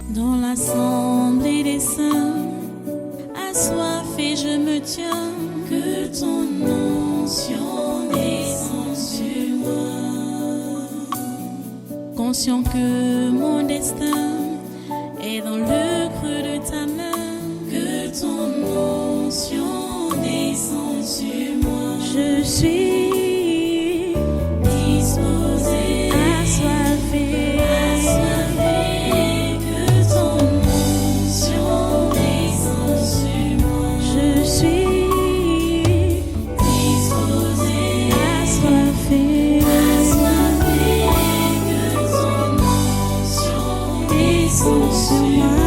Dans l'assemblée des saints, assoiffé je me tiens, que ton onction descende sur moi. Conscient que mon destin est dans le creux de ta main, que ton onction descende sur moi. Je suis disposé, assoiffé, que ton onction descende sur moi. Je suis disposé, assoiffé, que ton onction descende sur moi.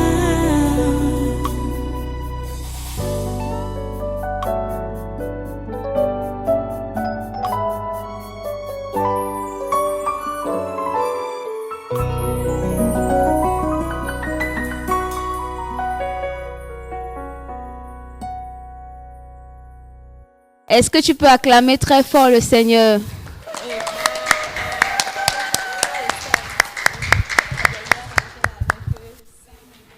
Est-ce que tu peux acclamer très fort le Seigneur?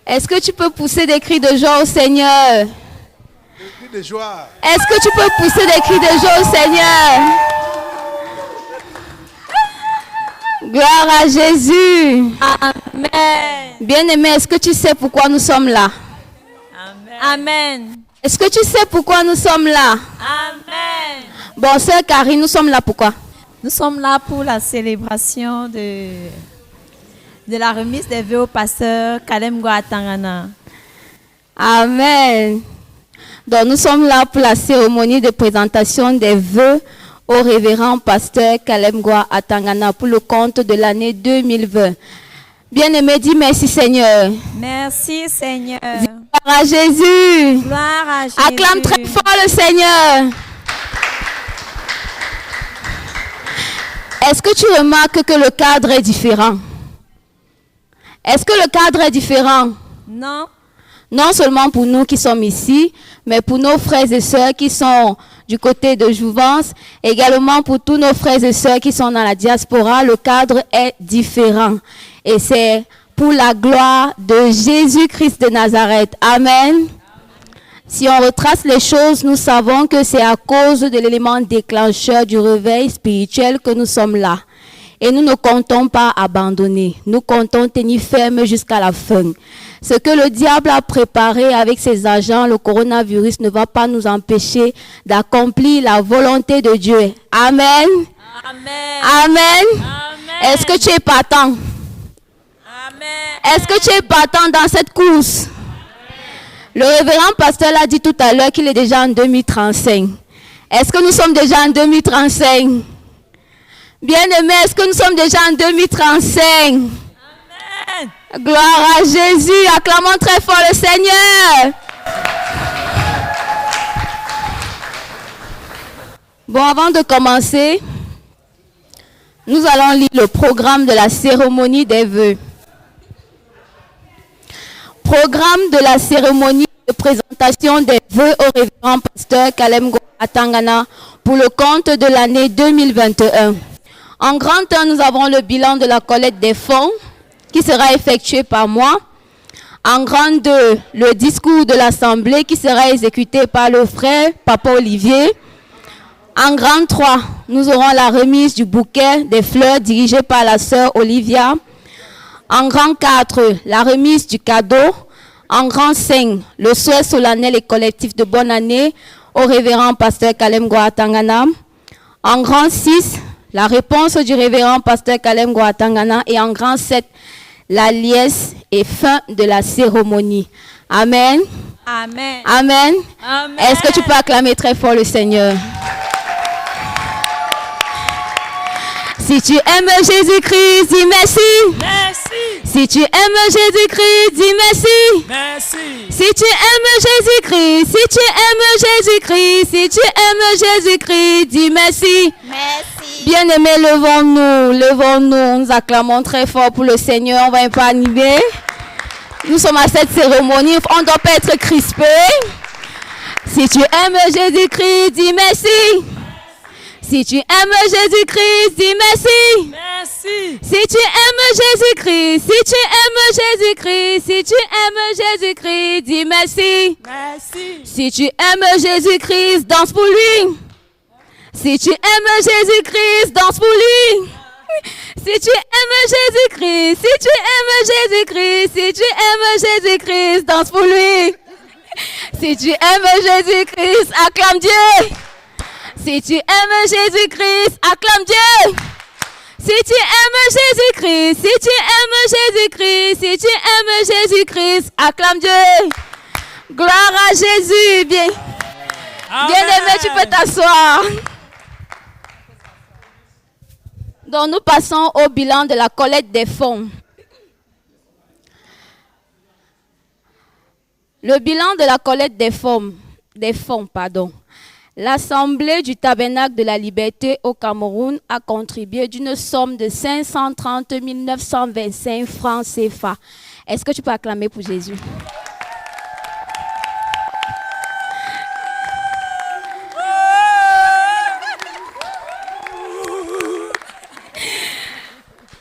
Est-ce que tu peux pousser des cris de joie au Seigneur? Des cris de joie. Est-ce que tu peux pousser des cris de joie au Seigneur? Gloire à Jésus. Amen. Bien-aimé, est-ce que tu sais pourquoi nous sommes là? Amen. Est-ce que tu sais pourquoi nous sommes là? Amen. Bon, sœur Karine, nous sommes là pourquoi? Nous sommes là pour la célébration de la remise des vœux au pasteur Kalem Ngwa Atangana. Amen. Donc, nous sommes là pour la cérémonie de présentation des vœux au révérend pasteur Kalem Ngwa Atangana pour le compte de l'année 2020. Bien-aimé, dis merci Seigneur. Merci Seigneur. Gloire à Jésus. Gloire à Jésus. Acclame très fort le Seigneur. Est-ce que tu remarques que le cadre est différent? Est-ce que le cadre est différent? Non. Non seulement pour nous qui sommes ici, mais pour nos frères et sœurs qui sont du côté de Jouvence, également pour tous nos frères et sœurs qui sont dans la diaspora, le cadre est différent. Et c'est pour la gloire de Jésus-Christ de Nazareth. Amen. Si on retrace les choses, nous savons que c'est à cause de l'élément déclencheur du réveil spirituel que nous sommes là. Et nous ne comptons pas abandonner. Nous comptons tenir ferme jusqu'à la fin. Ce que le diable a préparé avec ses agents, le coronavirus, ne va pas nous empêcher d'accomplir la volonté de Dieu. Amen. Amen. Amen. Amen. Est-ce que tu es partant? Amen. Est-ce que tu es partant dans cette course? Le révérend pasteur l'a dit tout à l'heure qu'il est déjà en 2035. Est-ce que nous sommes déjà en 2035? Bien-aimés, est-ce que nous sommes déjà en 2035? Amen. Gloire à Jésus. Acclamons très fort le Seigneur. Bon, avant de commencer, nous allons lire le programme de la cérémonie des vœux. Programme de la cérémonie de présentation des vœux au révérend pasteur Kalem Ngwa Atangana pour le compte de l'année 2021. En grand 1, nous avons le bilan de la collecte des fonds qui sera effectué par moi. En grand 2, le discours de l'Assemblée qui sera exécuté par le frère Papa Olivier. En grand 3, nous aurons la remise du bouquet des fleurs dirigée par la sœur Olivia. En grand 4, la remise du cadeau. En grand 5, le souhait solennel et collectif de bonne année au révérend pasteur Kalem Ngwa Atangana. En grand 6, la réponse du révérend pasteur Kalem Ngwa Atangana. Et en grand 7, la liesse et fin de la cérémonie. Amen. Amen. Amen. Amen. Est-ce que tu peux acclamer très fort le Seigneur? Si tu aimes Jésus-Christ, dis merci. Merci. Si tu aimes Jésus-Christ, dis merci. Merci. Si tu aimes Jésus-Christ, si tu aimes Jésus-Christ, si tu aimes Jésus-Christ, dis merci. Merci. Bien-aimés, levons-nous, nous acclamons très fort pour le Seigneur, on va un peu animer. Nous sommes à cette cérémonie, on ne doit pas être crispé. Si tu aimes Jésus-Christ, dis merci. Si tu aimes Jésus-Christ, dis merci. Merci. Si tu aimes Jésus-Christ, si tu aimes Jésus-Christ, si tu aimes Jésus-Christ, dis merci. Merci. Si tu aimes Jésus-Christ, danse pour lui. Si tu aimes Jésus-Christ, danse pour lui. Si tu aimes Jésus-Christ, si tu aimes Jésus-Christ, si tu aimes Jésus-Christ, danse pour lui. Si tu aimes Jésus-Christ, acclame Dieu. Si tu aimes Jésus-Christ, acclame Dieu. Si tu aimes Jésus-Christ, si tu aimes Jésus-Christ, si tu aimes Jésus-Christ, acclame Dieu. Gloire à Jésus. Bien-aimé, tu peux t'asseoir. Donc nous passons au bilan de la collecte des fonds. Le bilan de la collecte des fonds. L'Assemblée du Tabernacle de la Liberté au Cameroun a contribué d'une somme de 530 925 francs CFA. Est-ce que tu peux acclamer pour Jésus?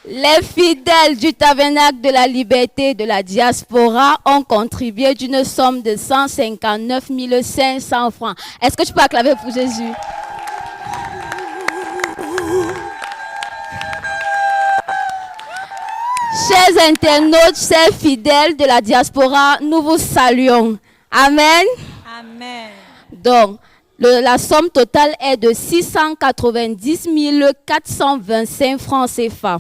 Les fidèles du Tabernacle de la Liberté de la diaspora ont contribué d'une somme de 159 500 francs. Est-ce que tu peux acclamer pour Jésus? Chers internautes, chers fidèles de la diaspora, nous vous saluons. Amen. Amen. Donc, la somme totale est de 690 425 francs CFA.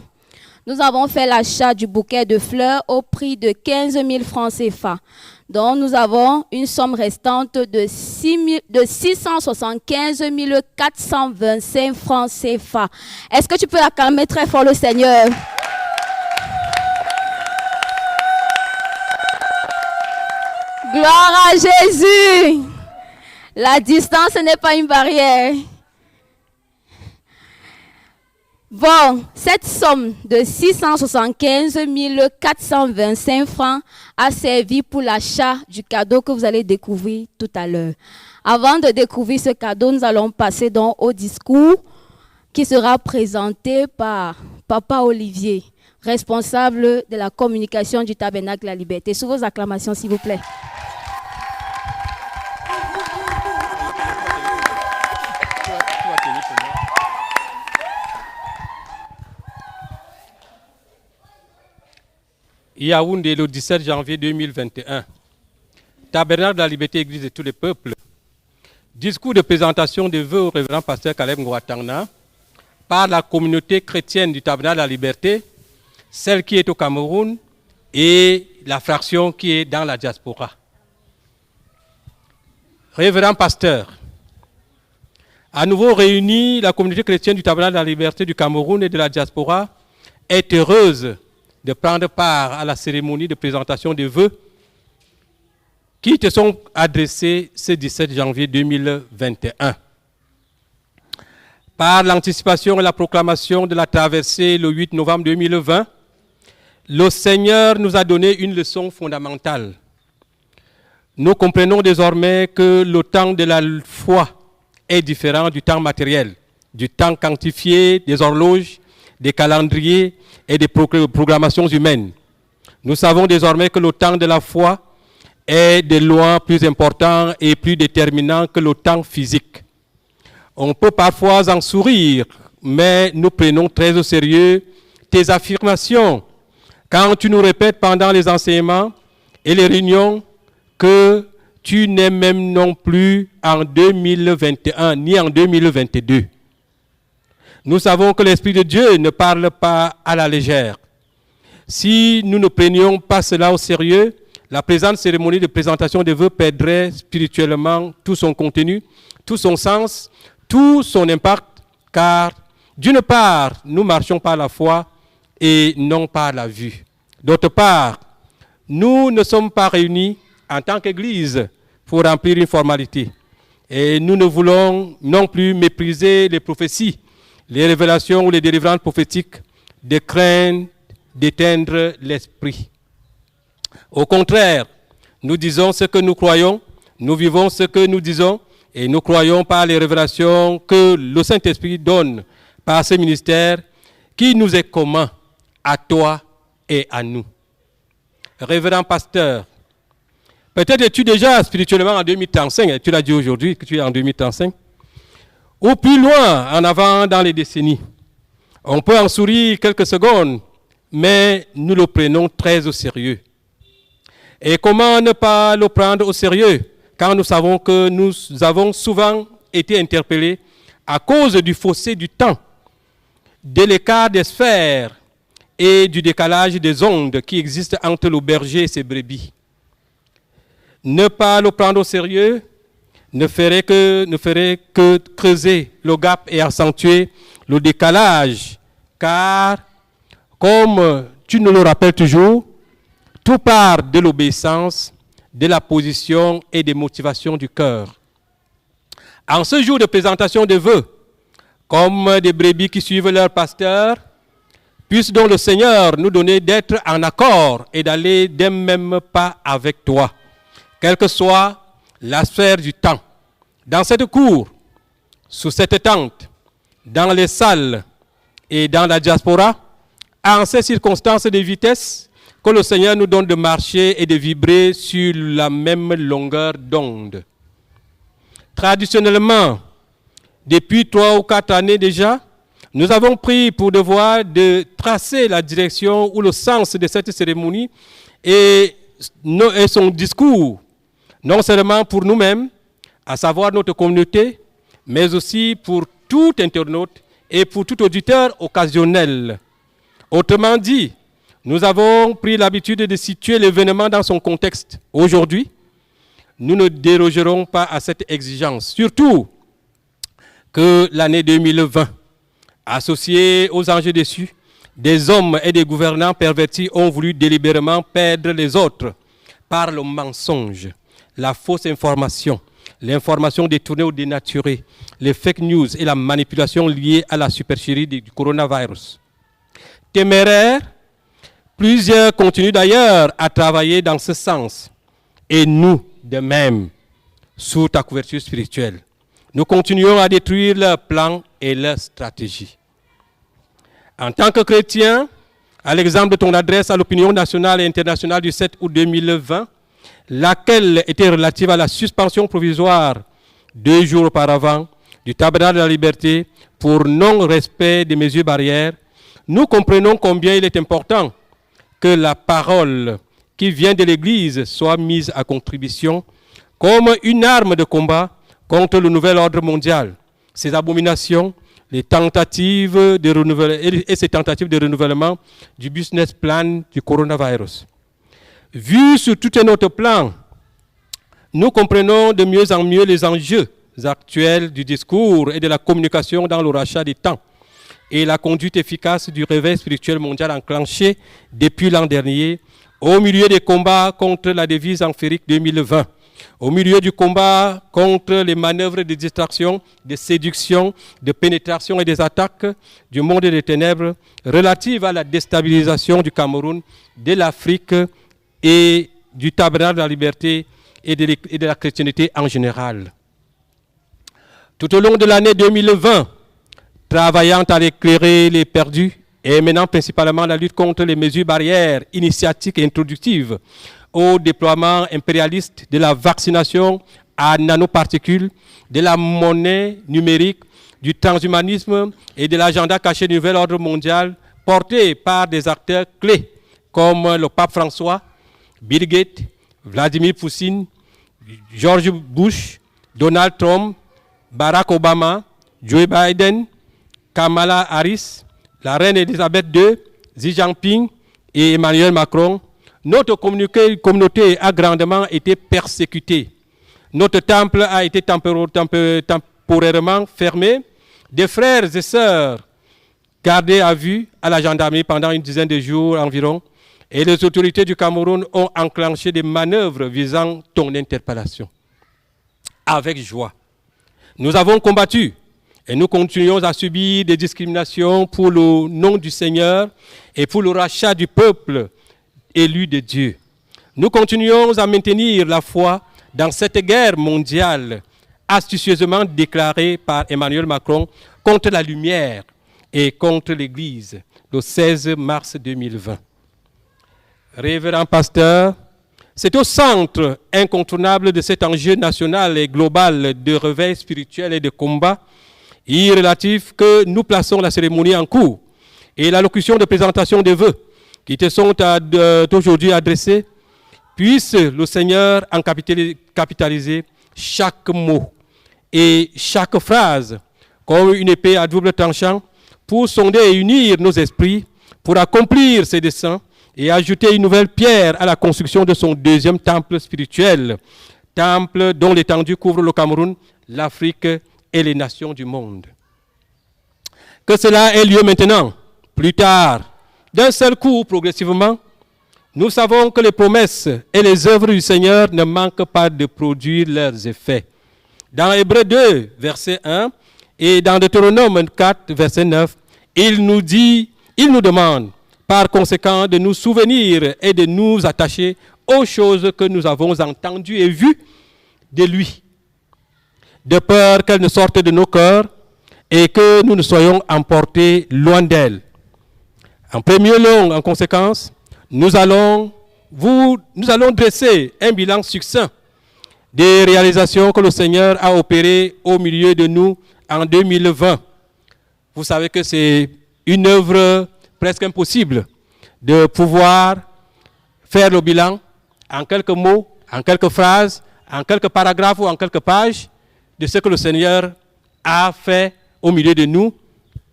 Nous avons fait l'achat du bouquet de fleurs au prix de 15 000 francs CFA. Donc, nous avons une somme restante de 675 425 francs CFA. Est-ce que tu peux acclamer très fort le Seigneur? Gloire à Jésus. La distance n'est pas une barrière. Bon, cette somme de 675 425 francs a servi pour l'achat du cadeau que vous allez découvrir tout à l'heure. Avant de découvrir ce cadeau, nous allons passer donc au discours qui sera présenté par Papa Olivier, responsable de la communication du Tabernacle de la Liberté. Sous vos acclamations, s'il vous plaît. Yaoundé, le 17 janvier 2021. Tabernacle de la Liberté, Église de tous les peuples. Discours de présentation des vœux au révérend pasteur Caleb Ngouatangana par la communauté chrétienne du Tabernacle de la Liberté, celle qui est au Cameroun et la fraction qui est dans la diaspora. Révérend pasteur, à nouveau réunis, la communauté chrétienne du Tabernacle de la Liberté du Cameroun et de la diaspora est heureuse de prendre part à la cérémonie de présentation des vœux qui te sont adressés ce 17 janvier 2021. Par l'anticipation et la proclamation de la traversée le 8 novembre 2020, le Seigneur nous a donné une leçon fondamentale. Nous comprenons désormais que le temps de la foi est différent du temps matériel, du temps quantifié, des horloges, des calendriers et des programmations humaines. Nous savons désormais que le temps de la foi est de loin plus important et plus déterminant que le temps physique. On peut parfois en sourire, mais nous prenons très au sérieux tes affirmations quand tu nous répètes pendant les enseignements et les réunions que tu n'es même non plus en 2021 ni en 2022. Nous savons que l'Esprit de Dieu ne parle pas à la légère. Si nous ne prenions pas cela au sérieux, la présente cérémonie de présentation des vœux perdrait spirituellement tout son contenu, tout son sens, tout son impact, car d'une part, nous marchons par la foi et non par la vue. D'autre part, nous ne sommes pas réunis en tant qu'Église pour remplir une formalité. Et nous ne voulons non plus mépriser les prophéties, les révélations ou les délivrances prophétiques, de craindre d'éteindre l'esprit. Au contraire, nous disons ce que nous croyons, nous vivons ce que nous disons et nous croyons par les révélations que le Saint-Esprit donne par ce ministère qui nous est commun à toi et à nous. Révérend pasteur, peut-être es-tu déjà spirituellement en 2035, tu l'as dit aujourd'hui que tu es en 2035, ou plus loin en avant dans les décennies. On peut en sourire quelques secondes, mais nous le prenons très au sérieux. Et comment ne pas le prendre au sérieux quand nous savons que nous avons souvent été interpellés à cause du fossé du temps, de l'écart des sphères et du décalage des ondes qui existent entre le berger et ses brebis. Ne pas le prendre au sérieux ne ferait que creuser le gap et accentuer le décalage, car, comme tu nous le rappelles toujours, tout part de l'obéissance, de la position et des motivations du cœur. En ce jour de présentation des vœux, comme des brebis qui suivent leur pasteur, puisse donc le Seigneur nous donner d'être en accord et d'aller d'un même pas avec toi, quelle que soit la sphère du temps. Dans cette cour, sous cette tente, dans les salles et dans la diaspora, en ces circonstances de vitesse, que le Seigneur nous donne de marcher et de vibrer sur la même longueur d'onde. Traditionnellement, depuis 3 ou 4 années déjà, nous avons pris pour devoir de tracer la direction ou le sens de cette cérémonie et son discours, non seulement pour nous-mêmes, à savoir notre communauté, mais aussi pour tout internaute et pour tout auditeur occasionnel. Autrement dit, nous avons pris l'habitude de situer l'événement dans son contexte. Aujourd'hui, nous ne dérogerons pas à cette exigence, surtout que l'année 2020, associée aux enjeux déçus, des hommes et des gouvernants pervertis ont voulu délibérément perdre les autres par le mensonge, la fausse information, l'information détournée ou dénaturée, les fake news et la manipulation liée à la supercherie du coronavirus. Téméraire, plusieurs continuent d'ailleurs à travailler dans ce sens. Et nous, de même, sous ta couverture spirituelle, nous continuons à détruire leurs plans et leurs stratégies. En tant que chrétien, à l'exemple de ton adresse à l'opinion nationale et internationale du 7 août 2020, laquelle était relative à la suspension provisoire 2 jours auparavant du tabernacle de la liberté pour non-respect des mesures barrières, nous comprenons combien il est important que la parole qui vient de l'Église soit mise à contribution comme une arme de combat contre le nouvel ordre mondial, ses abominations, les tentatives de renouvellement du business plan du coronavirus. Vu sur tout un autre plan, nous comprenons de mieux en mieux les enjeux actuels du discours et de la communication dans le rachat des temps et la conduite efficace du réveil spirituel mondial enclenché depuis l'an dernier au milieu des combats contre la devise amphérique 2020, au milieu du combat contre les manœuvres de distraction, de séduction, de pénétration et des attaques du monde des ténèbres relatives à la déstabilisation du Cameroun, de l'Afrique et du tabernacle de la liberté et de la chrétienté en général. Tout au long de l'année 2020, travaillant à éclairer les perdus et menant principalement la lutte contre les mesures barrières initiatiques et introductives au déploiement impérialiste de la vaccination à nanoparticules, de la monnaie numérique, du transhumanisme et de l'agenda caché du nouvel ordre mondial porté par des acteurs clés comme le pape François, Bill Gates, Vladimir Poutine, George Bush, Donald Trump, Barack Obama, Joe Biden, Kamala Harris, la reine Elisabeth II, Xi Jinping et Emmanuel Macron, notre communauté a grandement été persécutée. Notre temple a été temporairement fermé. Des frères et sœurs gardés à vue à la gendarmerie pendant une dizaine de jours environ. Et les autorités du Cameroun ont enclenché des manœuvres visant ton interpellation. Avec joie, nous avons combattu et nous continuons à subir des discriminations pour le nom du Seigneur et pour le rachat du peuple élu de Dieu. Nous continuons à maintenir la foi dans cette guerre mondiale astucieusement déclarée par Emmanuel Macron contre la lumière et contre l'Église le 16 mars 2020. Révérend pasteur, c'est au centre incontournable de cet enjeu national et global de réveil spirituel et de combat irrélatif que nous plaçons la cérémonie en cours et l'allocution de présentation des vœux qui te sont aujourd'hui adressés. Puisse le Seigneur en capitaliser chaque mot et chaque phrase comme une épée à double tranchant pour sonder et unir nos esprits, pour accomplir ses desseins et ajouter une nouvelle pierre à la construction de son deuxième temple spirituel, temple dont l'étendue couvre le Cameroun, l'Afrique et les nations du monde. Que cela ait lieu maintenant, plus tard, d'un seul coup, progressivement. Nous savons que les promesses et les œuvres du Seigneur ne manquent pas de produire leurs effets. Dans Hébreux 2, verset 1, et dans Deutéronome 4, verset 9, il nous demande par conséquent de nous souvenir et de nous attacher aux choses que nous avons entendues et vues de lui, de peur qu'elles ne sortent de nos cœurs et que nous ne soyons emportés loin d'elles. En premier lieu, en conséquence, nous allons dresser un bilan succinct des réalisations que le Seigneur a opérées au milieu de nous en 2020. Vous savez que c'est une œuvre presque impossible de pouvoir faire le bilan en quelques mots, en quelques phrases, en quelques paragraphes ou en quelques pages de ce que le Seigneur a fait au milieu de nous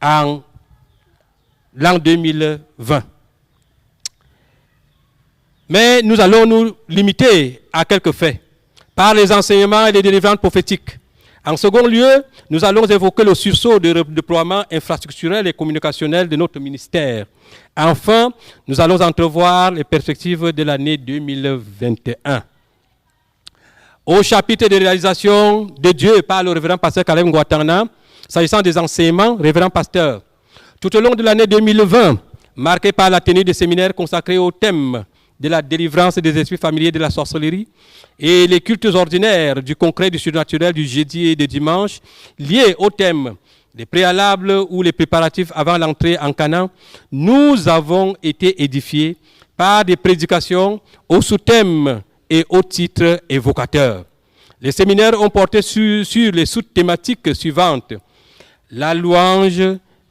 en l'an 2020. Mais nous allons nous limiter à quelques faits par les enseignements et les délivrances prophétiques. En second lieu, nous allons évoquer le sursaut de déploiement infrastructurel et communicationnel de notre ministère. Enfin, nous allons entrevoir les perspectives de l'année 2021. Au chapitre de réalisation de Dieu par le révérend pasteur Calem Ngouatangana, s'agissant des enseignements, révérend pasteur, tout au long de l'année 2020, marquée par la tenue des séminaires consacrés au thème de la délivrance des esprits familiers de la sorcellerie et les cultes ordinaires du concret du surnaturel du jeudi et du dimanche, liés au thème des préalables ou les préparatifs avant l'entrée en Canaan, nous avons été édifiés par des prédications aux sous-thèmes et aux titres évocateurs. Les séminaires ont porté sur les sous-thématiques suivantes. La louange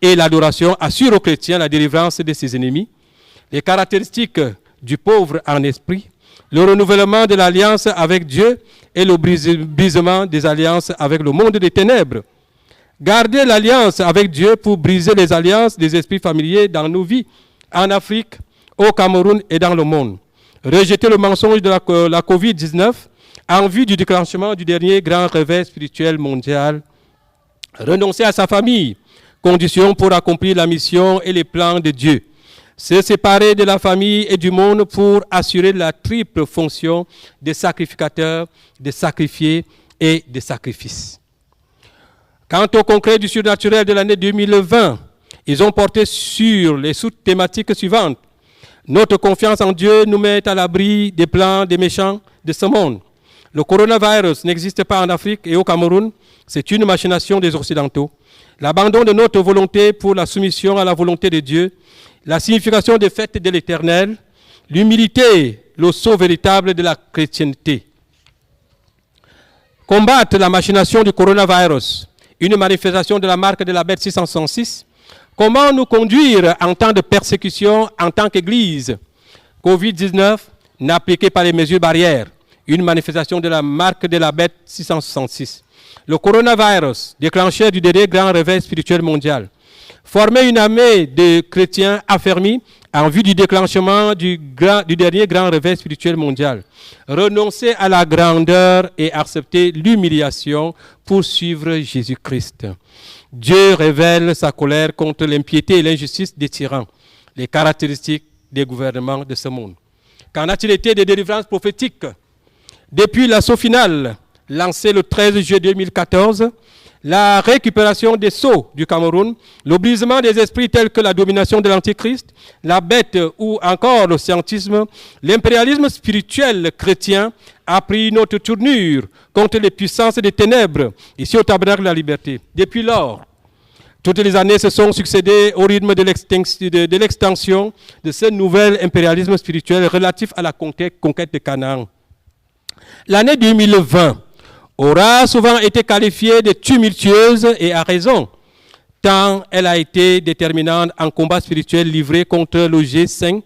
et l'adoration assurent aux chrétiens la délivrance de ses ennemis. Les caractéristiques du pauvre en esprit, le renouvellement de l'alliance avec Dieu et le brisement des alliances avec le monde des ténèbres. Garder l'alliance avec Dieu pour briser les alliances des esprits familiers dans nos vies, en Afrique, au Cameroun et dans le monde. Rejeter le mensonge de la COVID-19 en vue du déclenchement du dernier grand réveil spirituel mondial. Renoncer à sa famille, condition pour accomplir la mission et les plans de Dieu. Se séparer de la famille et du monde pour assurer la triple fonction de sacrificateur, de sacrifié et de sacrifice. Quant au concret du surnaturel de l'année 2020, ils ont porté sur les sous-thématiques suivantes. Notre confiance en Dieu nous met à l'abri des plans des méchants de ce monde. Le coronavirus n'existe pas en Afrique et au Cameroun, c'est une machination des Occidentaux. L'abandon de notre volonté pour la soumission à la volonté de Dieu, la signification des fêtes de l'Éternel, l'humilité, le sceau véritable de la chrétienté. Combattre la machination du coronavirus, une manifestation de la marque de la bête 666. Comment nous conduire en temps de persécution en tant qu'Église? Covid-19, n'appliquez pas les mesures barrières, une manifestation de la marque de la bête 666. Le coronavirus, déclencheur du dernier grand réveil spirituel mondial. Former une armée de chrétiens affermis en vue du déclenchement du dernier grand réveil spirituel mondial. Renoncer à la grandeur et accepter l'humiliation pour suivre Jésus-Christ. Dieu révèle sa colère contre l'impiété et l'injustice des tyrans, les caractéristiques des gouvernements de ce monde. Qu'en a-t-il été des délivrances prophétiques? Depuis l'assaut final, lancé le 13 juillet 2014, la récupération des sceaux du Cameroun, le brisement des esprits tels que la domination de l'Antichrist, la bête ou encore le scientisme, l'impérialisme spirituel chrétien a pris une autre tournure contre les puissances des ténèbres, ici au Tabernacle de la Liberté. Depuis lors, toutes les années se sont succédées au rythme de l'extension de ce nouvel impérialisme spirituel relatif à la conquête de Canaan. L'année 2020 aura souvent été qualifiée de tumultueuse et à raison, tant elle a été déterminante en combat spirituel livré contre le G5,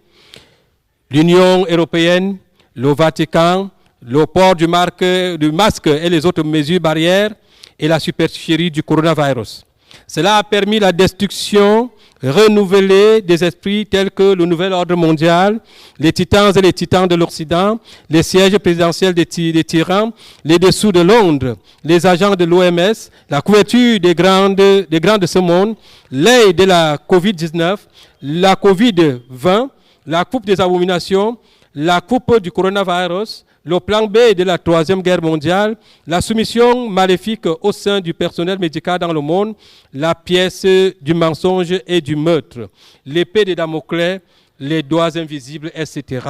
l'Union européenne, le Vatican, le port du masque et les autres mesures barrières et la supercherie du coronavirus. Cela a permis la destruction renouvelée des esprits tels que le nouvel ordre mondial, les titans et les titans de l'Occident, les sièges présidentiels des tyrans, les dessous de Londres, les agents de l'OMS, la couverture des grands de ce monde, l'œil de la COVID-19, la COVID-20, la coupe des abominations, la coupe du coronavirus, le plan B de la Troisième Guerre mondiale, la soumission maléfique au sein du personnel médical dans le monde, la pièce du mensonge et du meurtre, l'épée de Damoclès, les doigts invisibles, etc.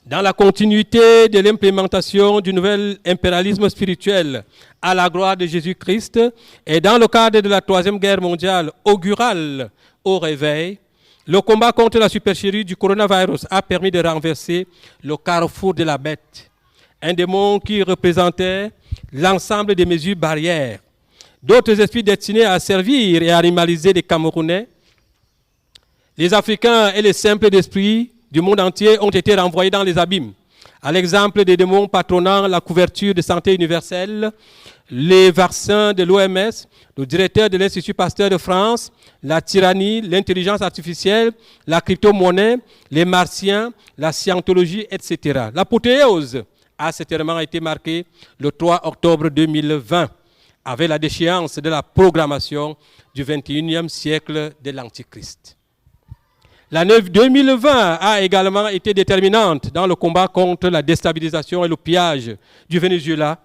Dans la continuité de l'implémentation du nouvel impérialisme spirituel à la gloire de Jésus-Christ et dans le cadre de la Troisième Guerre mondiale augurale au réveil, le combat contre la supercherie du coronavirus a permis de renverser le carrefour de la bête, un démon qui représentait l'ensemble des mesures barrières. D'autres esprits destinés à servir et à animaliser les Camerounais, les Africains et les simples d'esprit du monde entier ont été renvoyés dans les abîmes, à l'exemple des démons patronnant la couverture de santé universelle, les vaccins de l'OMS, le directeur de l'Institut Pasteur de France, la tyrannie, l'intelligence artificielle, la crypto-monnaie, les martiens, la scientologie, etc. L'apothéose a certainement été marquée le 3 octobre 2020, avec la déchéance de la programmation du 21e siècle de l'Antichrist. L'année 2020 a également été déterminante dans le combat contre la déstabilisation et le pillage du Venezuela,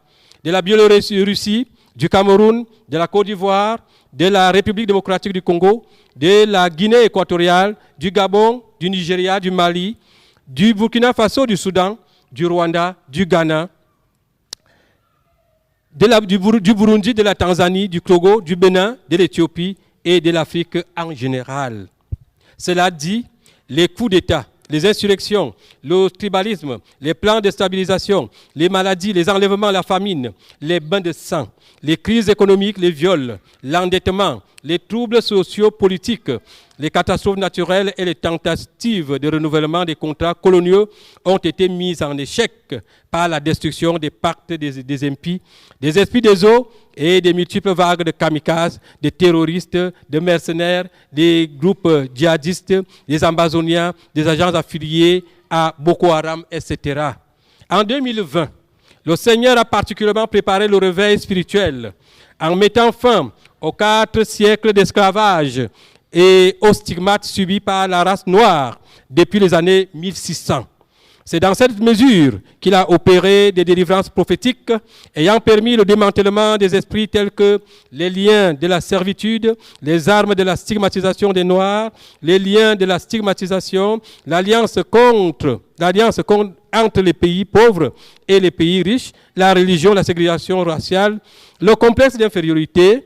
de la Biélorussie, du Cameroun, de la Côte d'Ivoire, de la République démocratique du Congo, de la Guinée équatoriale, du Gabon, du Nigeria, du Mali, du Burkina Faso, du Soudan, du Rwanda, du Ghana, du Burundi, de la Tanzanie, du Togo, du Bénin, de l'Éthiopie et de l'Afrique en général. Cela dit, les coups d'État, les insurrections, le tribalisme, les plans de stabilisation, les maladies, les enlèvements, la famine, les bains de sang, les crises économiques, les viols, l'endettement, les troubles sociopolitiques, les catastrophes naturelles et les tentatives de renouvellement des contrats coloniaux ont été mises en échec par la destruction des pactes des impies, des esprits des eaux et des multiples vagues de kamikazes, des terroristes, des mercenaires, des groupes djihadistes, des ambazoniens, des agents affiliés à Boko Haram, etc. En 2020, le Seigneur a particulièrement préparé le réveil spirituel en mettant fin aux 4 siècles d'esclavage et aux stigmates subis par la race noire depuis les années 1600. C'est dans cette mesure qu'il a opéré des délivrances prophétiques ayant permis le démantèlement des esprits tels que les liens de la servitude, les armes de la stigmatisation des Noirs, les liens de la stigmatisation, l'alliance entre les pays pauvres et les pays riches, la religion, la ségrégation raciale, le complexe d'infériorité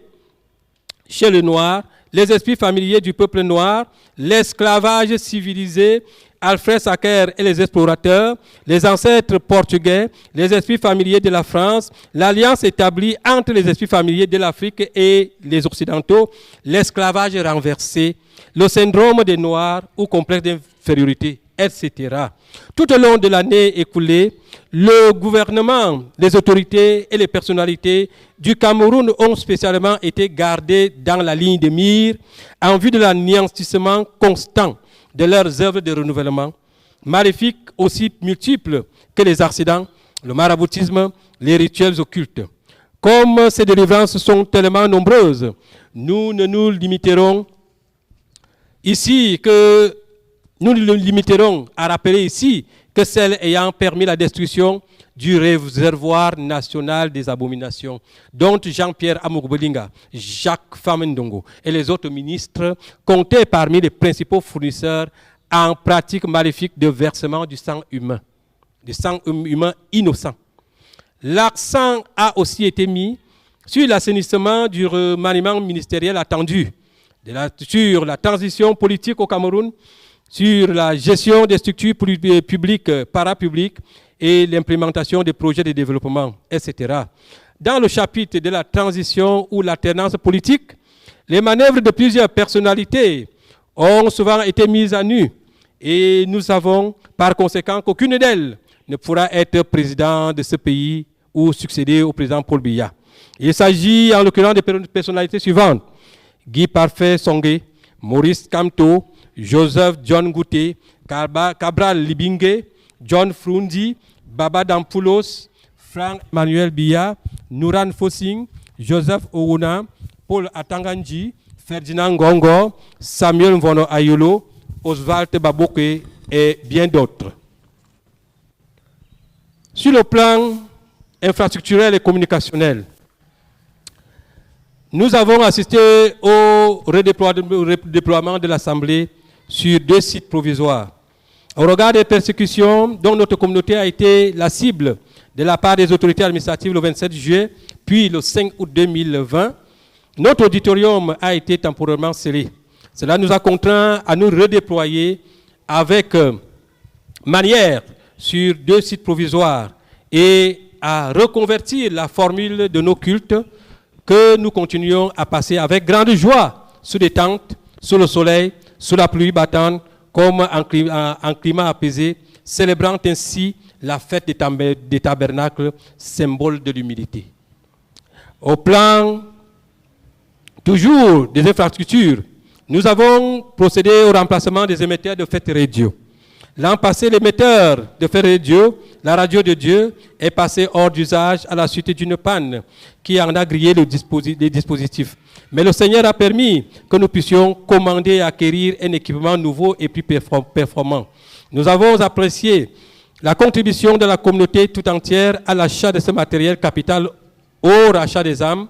chez les Noirs, les esprits familiers du peuple noir, l'esclavage civilisé, Alfred Sacker et les explorateurs, les ancêtres portugais, les esprits familiers de la France, l'alliance établie entre les esprits familiers de l'Afrique et les Occidentaux, l'esclavage renversé, le syndrome des Noirs ou complexe d'infériorité, etc. Tout au long de l'année écoulée, le gouvernement, les autorités et les personnalités du Cameroun ont spécialement été gardés dans la ligne de mire en vue de l'anéantissement constant de leurs œuvres de renouvellement, maléfiques aussi multiples que les accidents, le maraboutisme, les rituels occultes. Comme ces délivrances sont tellement nombreuses, nous ne nous limiterons ici que nous nous limiterons à rappeler ici que celles ayant permis la destruction du réservoir national des abominations, dont Jean-Pierre Amougbelinga, Jacques Famendongo et les autres ministres comptaient parmi les principaux fournisseurs en pratique maléfique de versement du sang humain. de sang humain innocent. L'accent a aussi été mis sur l'assainissement du remaniement ministériel attendu, sur la transition politique au Cameroun, sur la gestion des structures publiques, parapubliques et l'implémentation des projets de développement, etc. Dans le chapitre de la transition ou l'alternance politique, les manœuvres de plusieurs personnalités ont souvent été mises à nu et nous savons par conséquent qu'aucune d'elles ne pourra être président de ce pays ou succéder au président Paul Biya. Il s'agit en l'occurrence des personnalités suivantes: Guy Parfait Songhé, Maurice Kamto, Joseph John Gouté, Cabral Libingue, John Frundi, Baba Dampoulos, Frank Manuel Biya, Nouran Fossing, Joseph Ouna, Paul Atanganji, Ferdinand Ngongo, Samuel Mvono Ayolo, Oswald Baboke et bien d'autres. Sur le plan infrastructurel et communicationnel, nous avons assisté au redéploiement de l'Assemblée sur 2 sites provisoires. Au regard des persécutions dont notre communauté a été la cible de la part des autorités administratives le 27 juillet, puis le 5 août 2020, notre auditorium a été temporairement scellé. Cela nous a contraints à nous redéployer avec manière sur 2 sites provisoires et à reconvertir la formule de nos cultes que nous continuons à passer avec grande joie sous des tentes, sous le soleil, sous la pluie battante, comme en climat apaisé, célébrant ainsi la fête des tabernacles, symbole de l'humilité. Au plan toujours des infrastructures, nous avons procédé au remplacement des émetteurs de fêtes radio. L'an passé, l'émetteur de fêtes radio, la radio de Dieu, est passé hors d'usage à la suite d'une panne qui en a grillé les dispositifs. Mais le Seigneur a permis que nous puissions commander et acquérir un équipement nouveau et plus performant. Nous avons apprécié la contribution de la communauté tout entière à l'achat de ce matériel capital au rachat des âmes.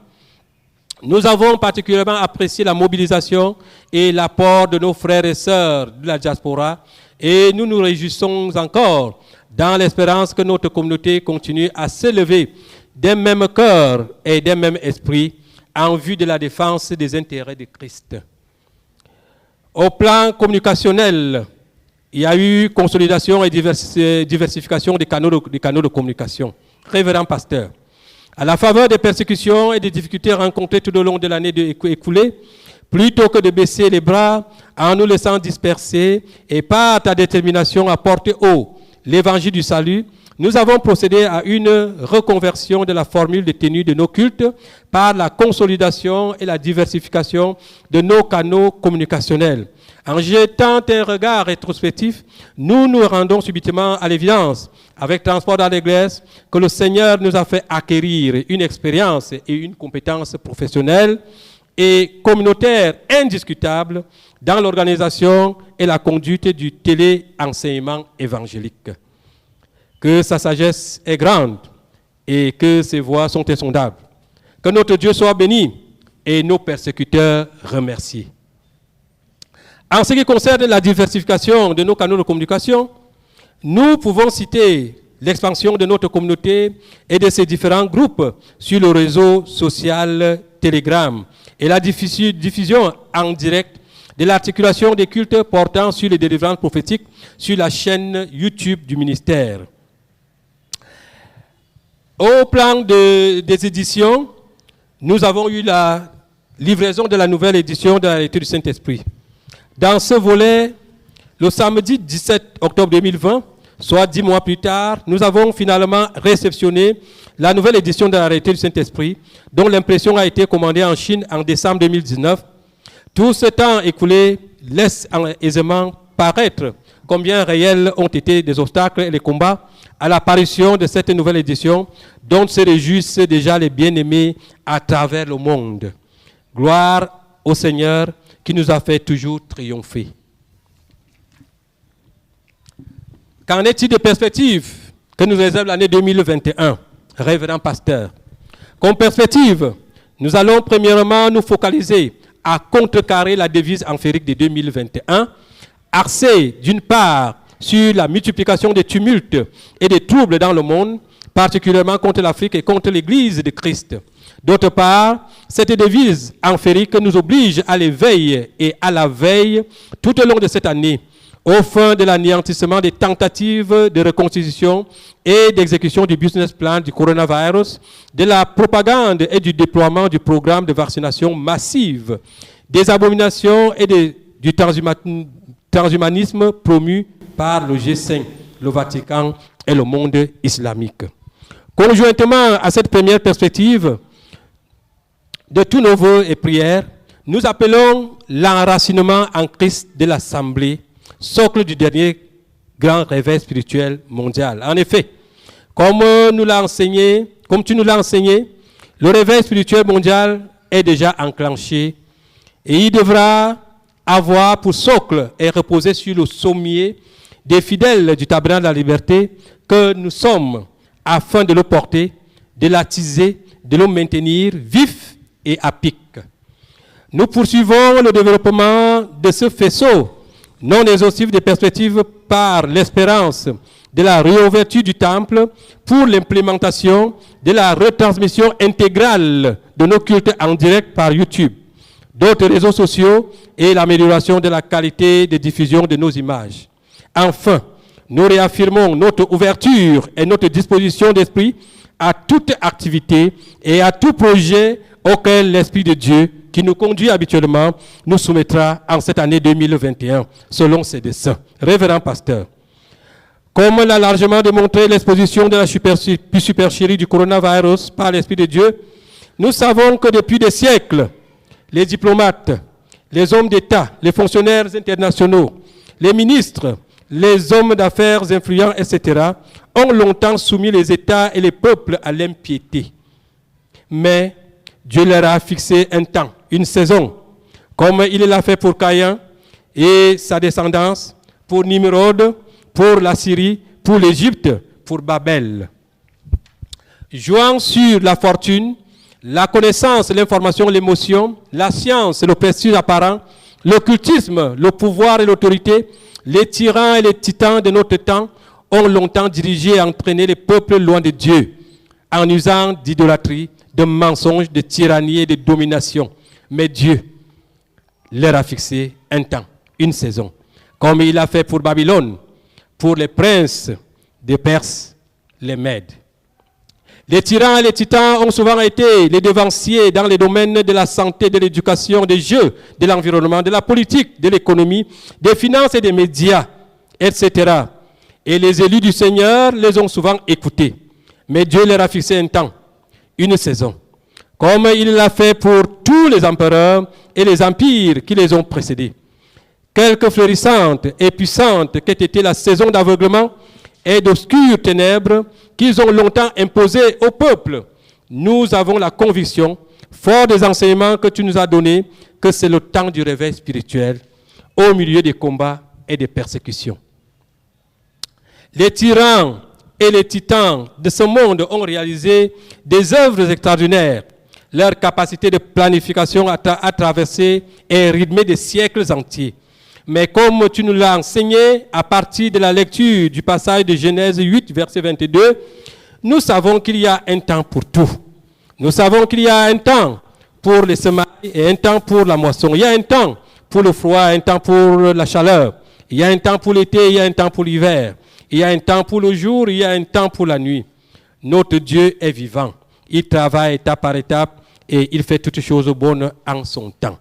Nous avons particulièrement apprécié la mobilisation et l'apport de nos frères et sœurs de la diaspora et nous nous réjouissons encore dans l'espérance que notre communauté continue à s'élever d'un même cœur et d'un même esprit en vue de la défense des intérêts de Christ. Au plan communicationnel, il y a eu consolidation et diversification des canaux de communication. Révérend pasteur, à la faveur des persécutions et des difficultés rencontrées tout au long de l'année écoulée, plutôt que de baisser les bras en nous laissant disperser et par ta détermination à porter haut l'évangile du salut, nous avons procédé à une reconversion de la formule de tenue de nos cultes par la consolidation et la diversification de nos canaux communicationnels. En jetant un regard rétrospectif, nous nous rendons subitement à l'évidence, avec Transport dans l'Église, que le Seigneur nous a fait acquérir une expérience et une compétence professionnelle et communautaire indiscutable dans l'organisation et la conduite du télé-enseignement évangélique. Que sa sagesse est grande et que ses voies sont insondables. Que notre Dieu soit béni et nos persécuteurs remerciés. En ce qui concerne la diversification de nos canaux de communication, nous pouvons citer l'expansion de notre communauté et de ses différents groupes sur le réseau social Telegram et la diffusion en direct de l'articulation des cultes portant sur les délivrances prophétiques sur la chaîne YouTube du ministère. Au plan des éditions, nous avons eu la livraison de la nouvelle édition de la lecture du Saint-Esprit. Dans ce volet, le samedi 17 octobre 2020, soit 10 mois plus tard, nous avons finalement réceptionné la nouvelle édition de la lecture du Saint-Esprit, dont l'impression a été commandée en Chine en décembre 2019. Tout ce temps écoulé laisse aisément paraître combien réels ont été des obstacles et les combats à l'apparition de cette nouvelle édition dont se réjouissent déjà les bien-aimés à travers le monde. Gloire au Seigneur qui nous a fait toujours triompher. Qu'en est-il des perspectives que nous réserve l'année 2021, révérend pasteur? Comme perspective, nous allons premièrement nous focaliser à contrecarrer la devise amphérique de 2021, axée d'une part sur la multiplication des tumultes et des troubles dans le monde, particulièrement contre l'Afrique et contre l'Église de Christ. D'autre part, cette devise amphérique nous oblige à l'éveil et à la veille tout au long de cette année, au fin de l'anéantissement des tentatives de reconstitution et d'exécution du business plan du coronavirus, de la propagande et du déploiement du programme de vaccination massive, des abominations et du transhumanisme promu par le G5, le Vatican et le monde islamique. Conjointement à cette première perspective de tous nos vœux et prières, nous appelons l'enracinement en Christ de l'Assemblée, socle du dernier grand réveil spirituel mondial. En effet, comme tu nous l'as enseigné, le réveil spirituel mondial est déjà enclenché et il devra avoir pour socle et reposer sur le sommier des fidèles du tabernacle de la liberté que nous sommes, afin de le porter, de l'attiser, de le maintenir vif et à pic. Nous poursuivons le développement de ce faisceau non exhaustif des perspectives par l'espérance de la réouverture du temple pour l'implémentation de la retransmission intégrale de nos cultes en direct par YouTube, d'autres réseaux sociaux et l'amélioration de la qualité de diffusion de nos images. Enfin, nous réaffirmons notre ouverture et notre disposition d'esprit à toute activité et à tout projet auquel l'Esprit de Dieu, qui nous conduit habituellement, nous soumettra en cette année 2021, selon ses desseins. Révérend pasteur, comme l'a largement démontré l'exposition de la supercherie du coronavirus par l'Esprit de Dieu, nous savons que depuis des siècles, les diplomates, les hommes d'État, les fonctionnaires internationaux, les ministres, les hommes d'affaires influents, etc., ont longtemps soumis les États et les peuples à l'impiété. Mais Dieu leur a fixé un temps, une saison, comme il l'a fait pour Caïn et sa descendance, pour Nimrod, pour la Syrie, pour l'Égypte, pour Babel. Jouant sur la fortune, la connaissance, l'information, l'émotion, la science, le prestige apparent, l'occultisme, le pouvoir et l'autorité, les tyrans et les titans de notre temps ont longtemps dirigé et entraîné les peuples loin de Dieu, en usant d'idolâtrie, de mensonges, de tyrannie et de domination. Mais Dieu leur a fixé un temps, une saison, comme il a fait pour Babylone, pour les princes des Perses, les Mèdes. Les tyrans et les titans ont souvent été les devanciers dans les domaines de la santé, de l'éducation, des jeux, de l'environnement, de la politique, de l'économie, des finances et des médias, etc. Et les élus du Seigneur les ont souvent écoutés. Mais Dieu leur a fixé un temps, une saison, comme il l'a fait pour tous les empereurs et les empires qui les ont précédés. Quelque florissante et puissante qu'ait été la saison d'aveuglement et d'obscures ténèbres qu'ils ont longtemps imposées au peuple, nous avons la conviction, fort des enseignements que tu nous as donnés, que c'est le temps du réveil spirituel au milieu des combats et des persécutions. Les tyrans et les titans de ce monde ont réalisé des œuvres extraordinaires. Leur capacité de planification a traversé et rythmé des siècles entiers. Mais comme tu nous l'as enseigné à partir de la lecture du passage de Genèse 8, verset 22, nous savons qu'il y a un temps pour tout. Nous savons qu'il y a un temps pour les semailles et un temps pour la moisson. Il y a un temps pour le froid, un temps pour la chaleur. Il y a un temps pour l'été, il y a un temps pour l'hiver. Il y a un temps pour le jour, il y a un temps pour la nuit. Notre Dieu est vivant. Il travaille étape par étape et il fait toutes choses bonnes en son temps.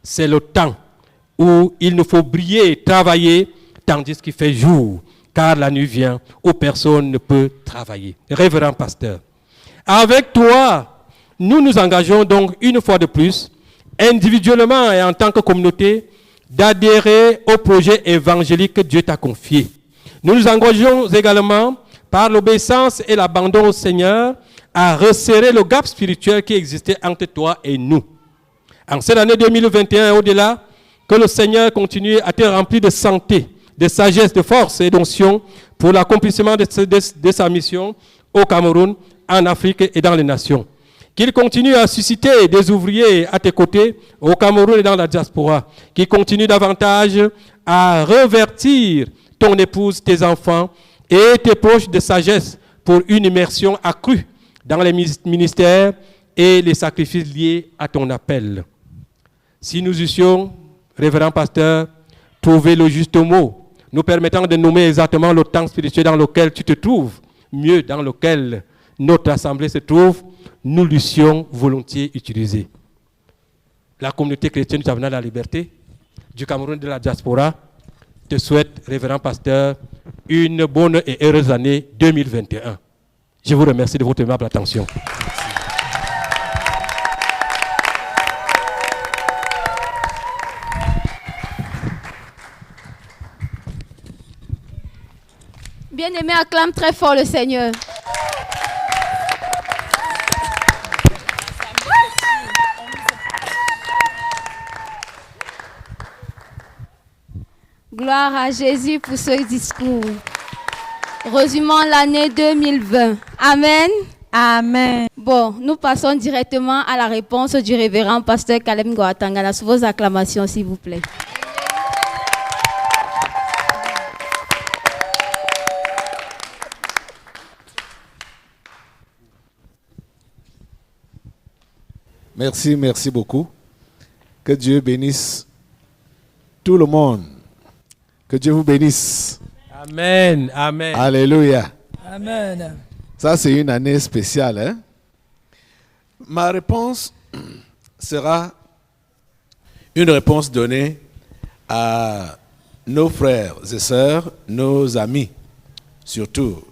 C'est le temps où il nous faut briller, travailler, tandis qu'il fait jour, car la nuit vient où personne ne peut travailler. Révérend pasteur, avec toi, nous nous engageons donc une fois de plus, individuellement et en tant que communauté, d'adhérer au projet évangélique que Dieu t'a confié. Nous nous engageons également, par l'obéissance et l'abandon au Seigneur, à resserrer le gap spirituel qui existait entre toi et nous. En cette année 2021 et au-delà, que le Seigneur continue à te remplir de santé, de sagesse, de force et d'onction pour l'accomplissement de sa mission au Cameroun, en Afrique et dans les nations. Qu'il continue à susciter des ouvriers à tes côtés au Cameroun et dans la diaspora. Qu'il continue davantage à revertir ton épouse, tes enfants et tes proches de sagesse pour une immersion accrue dans les ministères et les sacrifices liés à ton appel. Si nous eussions, révérend pasteur, trouvé le juste mot, nous permettant de nommer exactement le temps spirituel dans lequel tu te trouves, mieux dans lequel notre assemblée se trouve, nous l'eussions volontiers utilisé. La communauté chrétienne du Tabernacle de la Liberté, du Cameroun et de la diaspora, te souhaite, révérend pasteur, une bonne et heureuse année 2021. Je vous remercie de votre aimable attention. Bien-aimé, acclame très fort le Seigneur. Gloire à Jésus pour ce discours. Résumons l'année 2020. Amen. Amen. Bon, nous passons directement à la réponse du révérend pasteur Kalem Goatangana. Sous vos acclamations, s'il vous plaît. Merci beaucoup. Que Dieu bénisse tout le monde. Que Dieu vous bénisse. Amen. Amen. Alléluia. Amen. Ça, c'est une année spéciale. Hein? Ma réponse sera une réponse donnée à nos frères et sœurs, nos amis, surtout,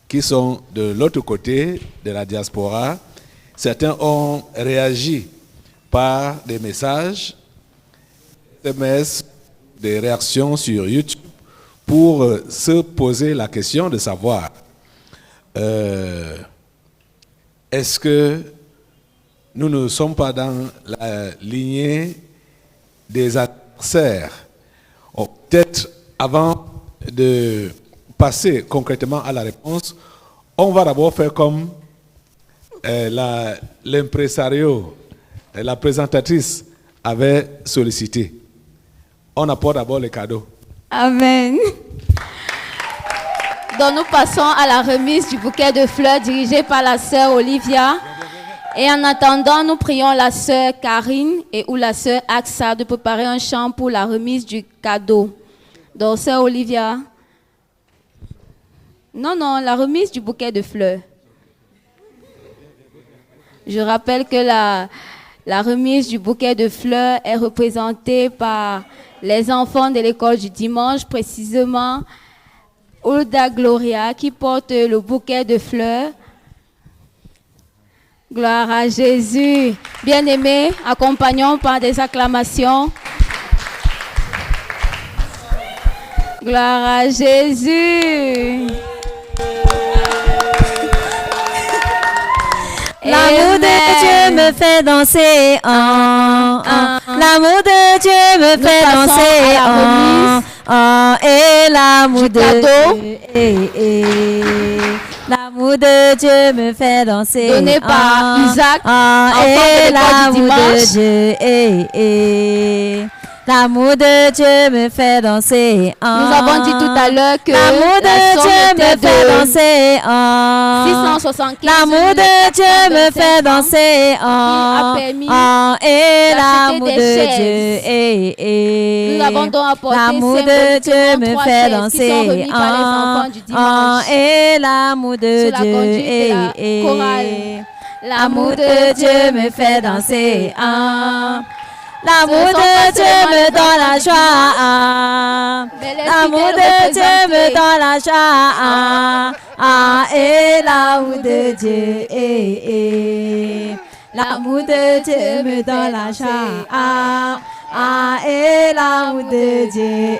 qui sont de l'autre côté de la diaspora. Certains ont réagi par des messages, SMS, des réactions sur YouTube pour se poser la question de savoir est-ce que nous ne sommes pas dans la lignée des adversaires. Peut-être avant de passer concrètement à la réponse, on va d'abord faire comme l'impresario, la présentatrice avait sollicité. On apporte d'abord les cadeaux. Amen. Donc nous passons à la remise du bouquet de fleurs dirigé par la sœur Olivia. Et en attendant, nous prions la sœur Karine et ou la sœur Aksa de préparer un chant pour la remise du cadeau. Donc sœur Olivia. Non, la remise du bouquet de fleurs. Je rappelle que la remise du bouquet de fleurs est représentée par les enfants de l'école du dimanche, précisément Olda Gloria, qui porte le bouquet de fleurs. Gloire à Jésus. Bien-aimés, accompagnons par des acclamations. Gloire à Jésus. L'amour de Dieu me fait danser. L'amour de Dieu me fait danser. Et l'amour de Dieu. L'amour de Dieu me fait danser. Donné par Isaac, et l'amour de Dieu. L'amour de Dieu me fait danser. Nous avons dit tout à l'heure que l'amour de Dieu me fait danser. 675. L'amour de Dieu me fait danser. Et l'amour de Dieu. Nous avons donc apporté l'amour de Dieu me fait danser. Qui sont remis par les enfants du dimanche. Et l'amour de Dieu. L'amour de Dieu me fait danser. L'amour de Dieu me donne la joie. L'amour de Dieu me donne la joie. Et l'amour de Dieu. L'amour de Dieu me donne la joie. Et l'amour de Dieu.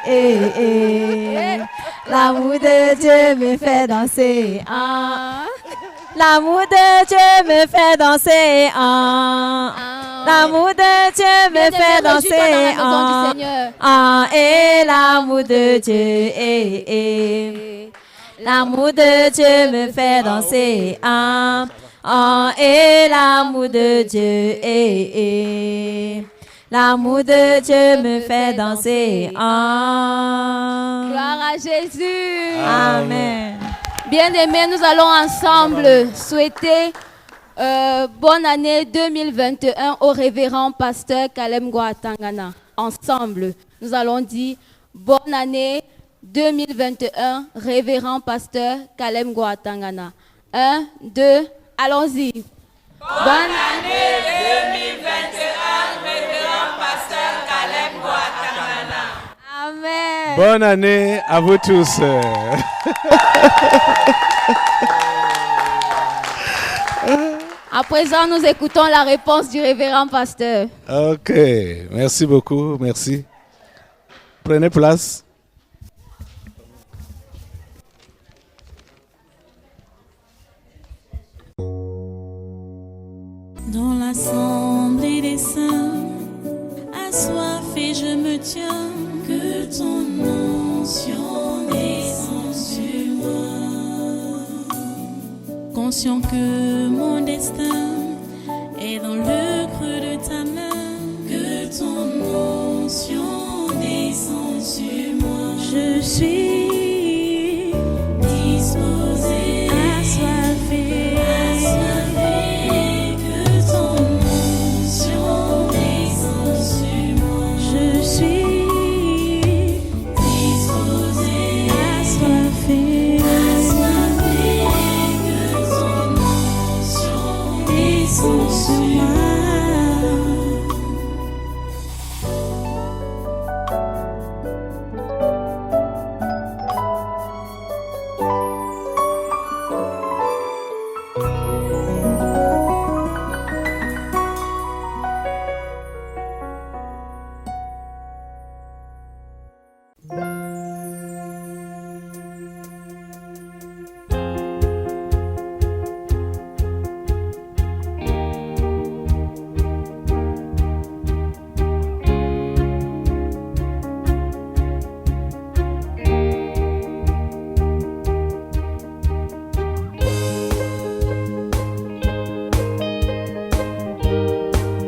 L'amour de Dieu me fait danser. L'amour de Dieu me fait danser. L'amour de Dieu me fait danser. Et l'amour de Dieu. L'amour de Dieu me fait danser. Et l'amour de Dieu. L'amour de Dieu me fait danser. Ah. Gloire à Jésus. Amen. Bien-aimés, nous allons ensemble souhaiter bonne année 2021 au révérend pasteur Kalem Goatangana. Ensemble, nous allons dire bonne année 2021, révérend pasteur Kalem Goatangana. 1, 2, allons-y. Bonne année 2021, révérend pasteur Kalem Goatangana. Amen. Bonne année à vous tous. À présent, nous écoutons la réponse du révérend pasteur. Ok, merci beaucoup, merci. Prenez place. Dans l'assemblée des saints, assoiffé je me tiens, que ton onction descende sur moi. Conscient que mon destin est dans le creux de ta main, que ton onction descende sur moi. Je suis